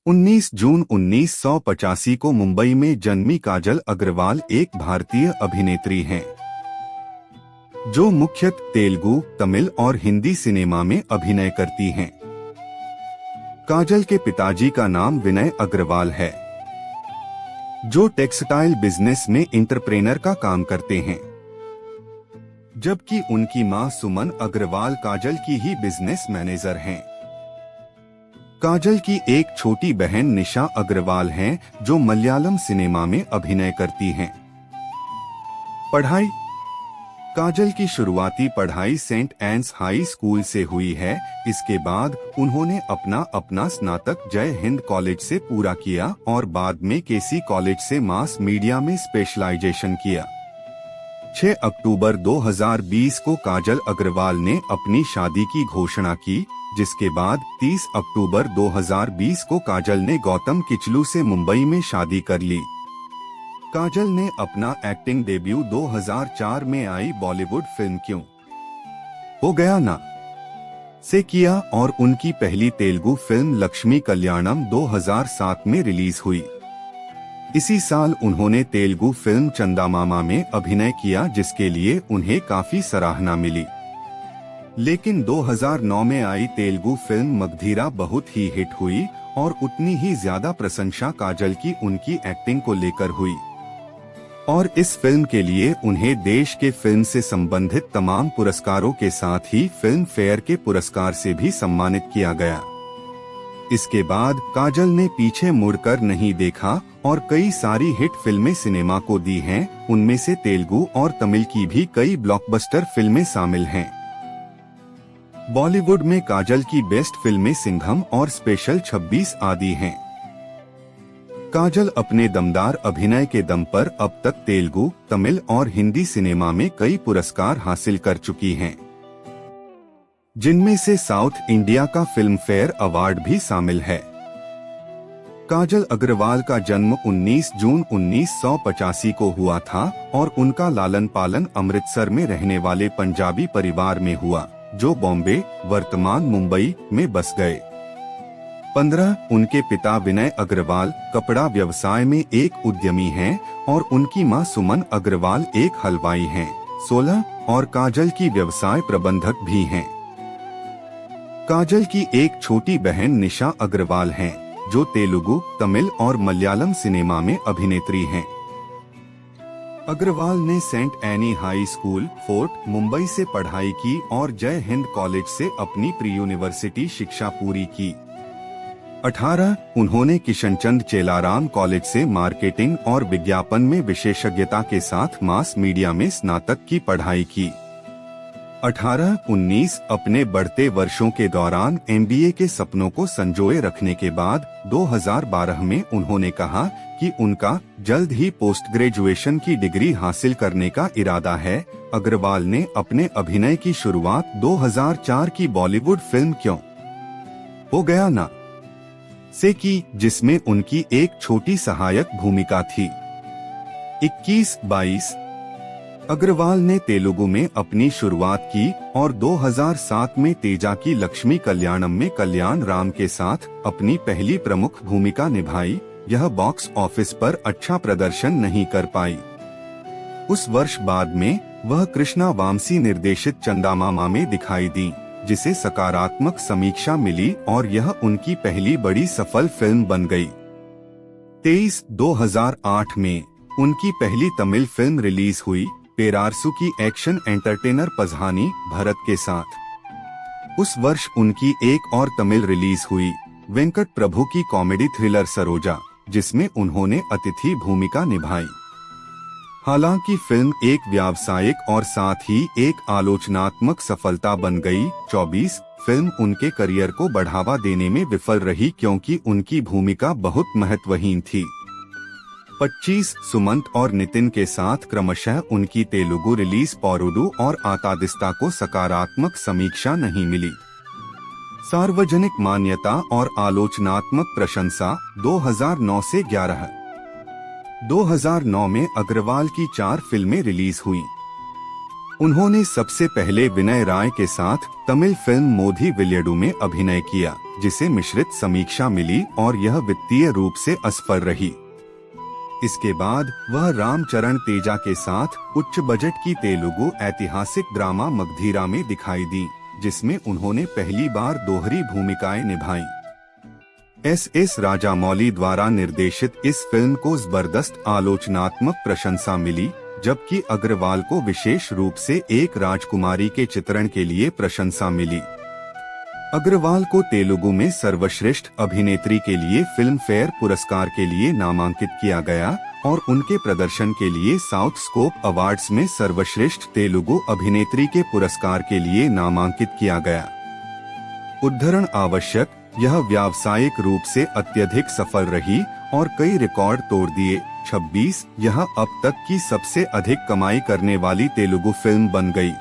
19 जून 1985 को मुंबई में जन्मी काजल अग्रवाल एक भारतीय अभिनेत्री हैं जो मुख्यतः तेलुगु, तमिल और हिंदी सिनेमा में अभिनय करती हैं। काजल के पिताजी का नाम विनय अग्रवाल है जो टेक्सटाइल बिजनेस में एंटरप्रेनर का काम करते हैं, जबकि उनकी मां सुमन अग्रवाल काजल की ही बिजनेस मैनेजर हैं। काजल की एक छोटी बहन निशा अग्रवाल हैं जो मलयालम सिनेमा में अभिनय करती हैं। पढ़ाई। काजल की शुरुआती पढ़ाई सेंट एन्स हाई स्कूल से हुई है। इसके बाद उन्होंने अपना स्नातक जय हिंद कॉलेज से पूरा किया और बाद में केसी कॉलेज से मास मीडिया में स्पेशलाइजेशन किया। 6 अक्टूबर 2020 को काजल अग्रवाल ने अपनी शादी की घोषणा की, जिसके बाद 30 अक्टूबर 2020 को काजल ने गौतम किचलू से मुंबई में शादी कर ली। काजल ने अपना एक्टिंग डेब्यू 2004 में आई बॉलीवुड फिल्म क्यों हो गया ना से किया और उनकी पहली तेलुगु फिल्म लक्ष्मी कल्याणम 2007 में रिलीज हुई। इसी साल उन्होंने तेलुगु फिल्म चंदामामा में अभिनय किया, जिसके लिए उन्हें काफी सराहना मिली। लेकिन 2009 में आई तेलुगु फिल्म मगधीरा बहुत ही हिट हुई और उतनी ही ज्यादा प्रशंसा काजल की उनकी एक्टिंग को लेकर हुई और इस फिल्म के लिए उन्हें देश के फिल्म से संबंधित तमाम पुरस्कारों के साथ ही फिल्म फेयर के पुरस्कार से भी सम्मानित किया गया। इसके बाद काजल ने पीछे मुड़कर नहीं देखा और कई सारी हिट फिल्में सिनेमा को दी हैं। उनमें से तेलुगु और तमिल की भी कई ब्लॉकबस्टर फिल्में शामिल हैं। बॉलीवुड में काजल की बेस्ट फिल्में सिंघम और स्पेशल 26 आदि हैं। काजल अपने दमदार अभिनय के दम पर अब तक तेलुगु, तमिल और हिंदी सिनेमा में कई पुरस्कार हासिल कर चुकी हैं, जिनमें से साउथ इंडिया का फिल्म फेयर अवार्ड भी शामिल है। काजल अग्रवाल का जन्म 19 जून 1985 को हुआ था और उनका लालन पालन अमृतसर में रहने वाले पंजाबी परिवार में हुआ, जो बॉम्बे, वर्तमान मुंबई में बस गए। 15 उनके पिता विनय अग्रवाल कपड़ा व्यवसाय में एक उद्यमी हैं और उनकी मां सुमन अग्रवाल एक हलवाई हैं। 16 और काजल की व्यवसाय प्रबंधक भी हैं। काजल की एक छोटी बहन निशा अग्रवाल हैं, जो तेलुगु, तमिल और मलयालम सिनेमा में अभिनेत्री हैं। अग्रवाल ने Saint Anne high school, Fort, Mumbai से पढ़ाई की और जय हिंद कॉलेज से अपनी प्री यूनिवर्सिटी शिक्षा पूरी की। 18 उन्होंने किशनचंद चेलाराम कॉलेज से मार्केटिंग और विज्ञापन में विशेषज्ञता के साथ मास मीडिया में स्नातक की पढ़ाई की। 18-19 अपने बढ़ते वर्षों के दौरान MBA के सपनों को संजोए रखने के बाद 2012 में उन्होंने कहा कि उनका जल्द ही पोस्ट ग्रेजुएशन की डिग्री हासिल करने का इरादा है। अग्रवाल ने अपने अभिनय की शुरुआत 2004 की बॉलीवुड फिल्म क्यों हो गया ना से की, जिसमें उनकी एक छोटी सहायक भूमिका थी। 21-22 अग्रवाल ने तेलुगु में अपनी शुरुआत की और 2007 में तेजा की लक्ष्मी कल्याणम में कल्याण राम के साथ अपनी पहली प्रमुख भूमिका निभाई। यह बॉक्स ऑफिस पर अच्छा प्रदर्शन नहीं कर पाई। उस वर्ष बाद में वह कृष्णा वामसी निर्देशित चंदामामा में दिखाई दी, जिसे सकारात्मक समीक्षा मिली और यह उनकी पहली बड़ी सफल फिल्म बन गई। 23-2008 में उनकी पहली तमिल फिल्म रिलीज हुई, पेरारसु की एक्शन एंटरटेनर पझानी भरत के साथ। उस वर्ष उनकी एक और तमिल रिलीज हुई, वेंकट प्रभु की कॉमेडी थ्रिलर सरोजा, जिसमें उन्होंने अतिथि भूमिका निभाई। हालांकि फिल्म एक व्यावसायिक और साथ ही एक आलोचनात्मक सफलता बन गई। 24 फिल्म उनके करियर को बढ़ावा देने में विफल रही क्योंकि उनकी भूमिका बहुत महत्वहीन थी। 25 सुमंत और नितिन के साथ क्रमशः उनकी तेलुगु रिलीज पोरुडू और आतादिस्ता को सकारात्मक समीक्षा नहीं मिली। सार्वजनिक मान्यता और आलोचनात्मक प्रशंसा 2009 से 11 2009 में अग्रवाल की 4 फिल्में रिलीज हुईं। उन्होंने सबसे पहले विनय राय के साथ तमिल फिल्म मोधी विलियडू में अभिनय किया, जिसे मिश्रित समीक्षा मिली और यह वित्तीय रूप से असफल रही। इसके बाद वह रामचरण तेजा के साथ उच्च बजट की तेलुगु ऐतिहासिक ड्रामा मगधीरा में दिखाई दी, जिसमें उन्होंने पहली बार दोहरी भूमिकाएं निभाई। एस राजामौली द्वारा निर्देशित इस फिल्म को जबरदस्त आलोचनात्मक प्रशंसा मिली, जबकि अग्रवाल को विशेष रूप से एक राजकुमारी के चित्रण के लिए प्रशंसा मिली। अग्रवाल को तेलुगु में सर्वश्रेष्ठ अभिनेत्री के लिए फिल्म फेयर पुरस्कार के लिए नामांकित किया गया और उनके प्रदर्शन के लिए साउथ स्कोप अवार्ड्स में सर्वश्रेष्ठ तेलुगु अभिनेत्री के पुरस्कार के लिए नामांकित किया गया। उद्धरण आवश्यक, यह व्यावसायिक रूप से अत्यधिक सफल रही और कई रिकॉर्ड तोड़ दिए। 26, यह अब तक की सबसे अधिक कमाई करने वाली तेलुगु फिल्म बन गई।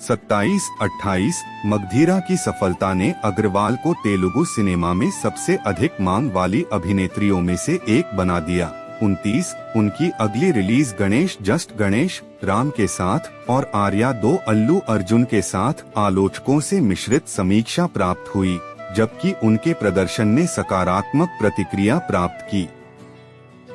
27, 28, मगधीरा की सफलता ने अग्रवाल को तेलुगु सिनेमा में सबसे अधिक मांग वाली अभिनेत्रियों में से एक बना दिया। 29, उनकी अगली रिलीज गणेश जस्ट गणेश राम के साथ और आर्या 2 अल्लू अर्जुन के साथ आलोचकों से मिश्रित समीक्षा प्राप्त हुई, जबकि उनके प्रदर्शन ने सकारात्मक प्रतिक्रिया प्राप्त की।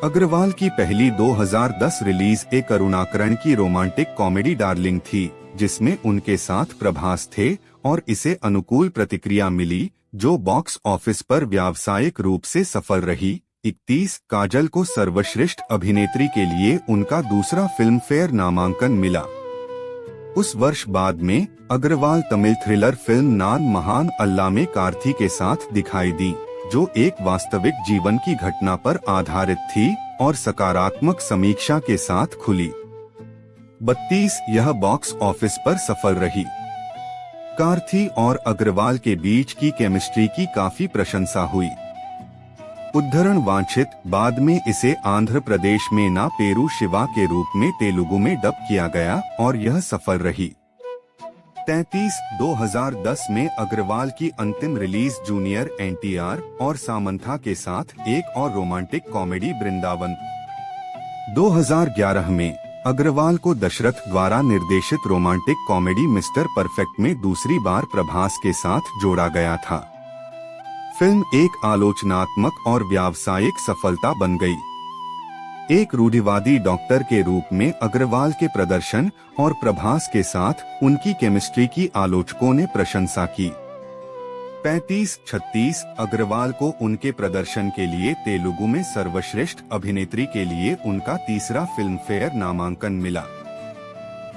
अग्रवाल की पहली 2010 रिलीज एक करुणाकरण की रोमांटिक कॉमेडी डार्लिंग थी, जिसमें उनके साथ प्रभास थे और इसे अनुकूल प्रतिक्रिया मिली, जो बॉक्स ऑफिस पर व्यावसायिक रूप से सफल रही। 31, काजल को सर्वश्रेष्ठ अभिनेत्री के लिए उनका दूसरा फिल्म फेयर नामांकन मिला। उस वर्ष बाद में अग्रवाल तमिल थ्रिलर फिल्म नान महान अल्लाह में कार्ति के साथ दिखाई दी, जो एक वास्तविक जीवन की घटना पर आधारित थी और सकारात्मक समीक्षा के साथ खुली। 32, यह बॉक्स ऑफिस पर सफल रही। कार्ति और अग्रवाल के बीच की केमिस्ट्री की काफी प्रशंसा हुई। उद्धरण वांछित, बाद में इसे आंध्र प्रदेश में ना पेरू शिवा के रूप में तेलुगु में डब किया गया और यह सफल रही। 33, 2010 में अग्रवाल की अंतिम रिलीज जूनियर एनटीआर और सामंथा के साथ एक और रोमांटिक कॉमेडी वृंदावन। 2011 में अग्रवाल को दशरथ द्वारा निर्देशित रोमांटिक कॉमेडी मिस्टर परफेक्ट में दूसरी बार प्रभास के साथ जोड़ा गया था। फिल्म एक आलोचनात्मक और व्यावसायिक सफलता बन गई। एक रूढ़िवादी डॉक्टर के रूप में अग्रवाल के प्रदर्शन और प्रभास के साथ उनकी केमिस्ट्री की आलोचकों ने प्रशंसा की। 35, 36, अग्रवाल को उनके प्रदर्शन के लिए तेलुगु में सर्वश्रेष्ठ अभिनेत्री के लिए उनका तीसरा फिल्म फेयर नामांकन मिला।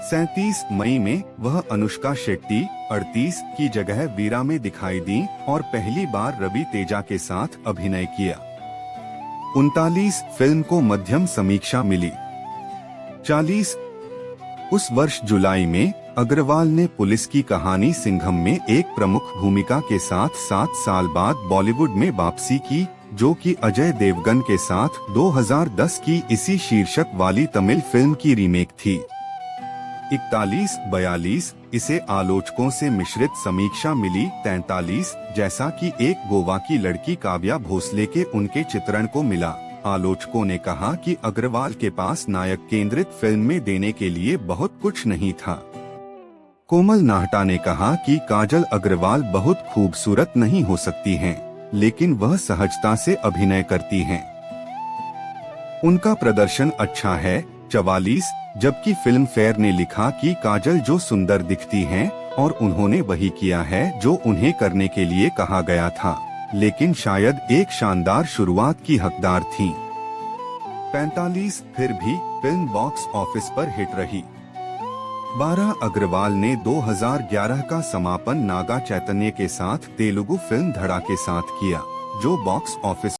37 मई में वह अनुष्का शेट्टी 38 की जगह वीरा में दिखाई दी और पहली बार रवि तेजा के साथ अभिनय किया। 39 फिल्म को मध्यम समीक्षा मिली। 40 उस वर्ष जुलाई में अग्रवाल ने पुलिस की कहानी सिंघम में एक प्रमुख भूमिका के साथ 7 साल बाद बॉलीवुड में वापसी की, जो कि अजय देवगन के साथ 2010 की इसी शीर्षक वाली तमिल फिल्म की रीमेक थी। 41-42 इसे आलोचकों से मिश्रित समीक्षा मिली। 43 जैसा कि एक गोवा की लड़की काव्या भोसले के उनके चित्रण को मिला। आलोचकों ने कहा कि अग्रवाल के पास नायक केंद्रित फिल्म में देने के लिए बहुत कुछ नहीं था। कोमल नाहटा ने कहा कि काजल अग्रवाल बहुत खूबसूरत नहीं हो सकती हैं, लेकिन वह सहजता से अभिनय करती हैं। उनका प्रदर्शन अच्छा है। 44 जबकि फिल्म फेयर ने लिखा कि काजल जो सुंदर दिखती हैं और उन्होंने वही किया है जो उन्हें करने के लिए कहा गया था, लेकिन शायद एक शानदार शुरुआत की हकदार थीं। 45 फिर भी फिल्म बॉक्स ऑफिस पर हिट रही। 12 अग्रवाल ने 2011 का समापन नागा चैतन्य के साथ तेलुगु फिल्म धड़ा के साथ किया, जो बॉक्स ऑफिस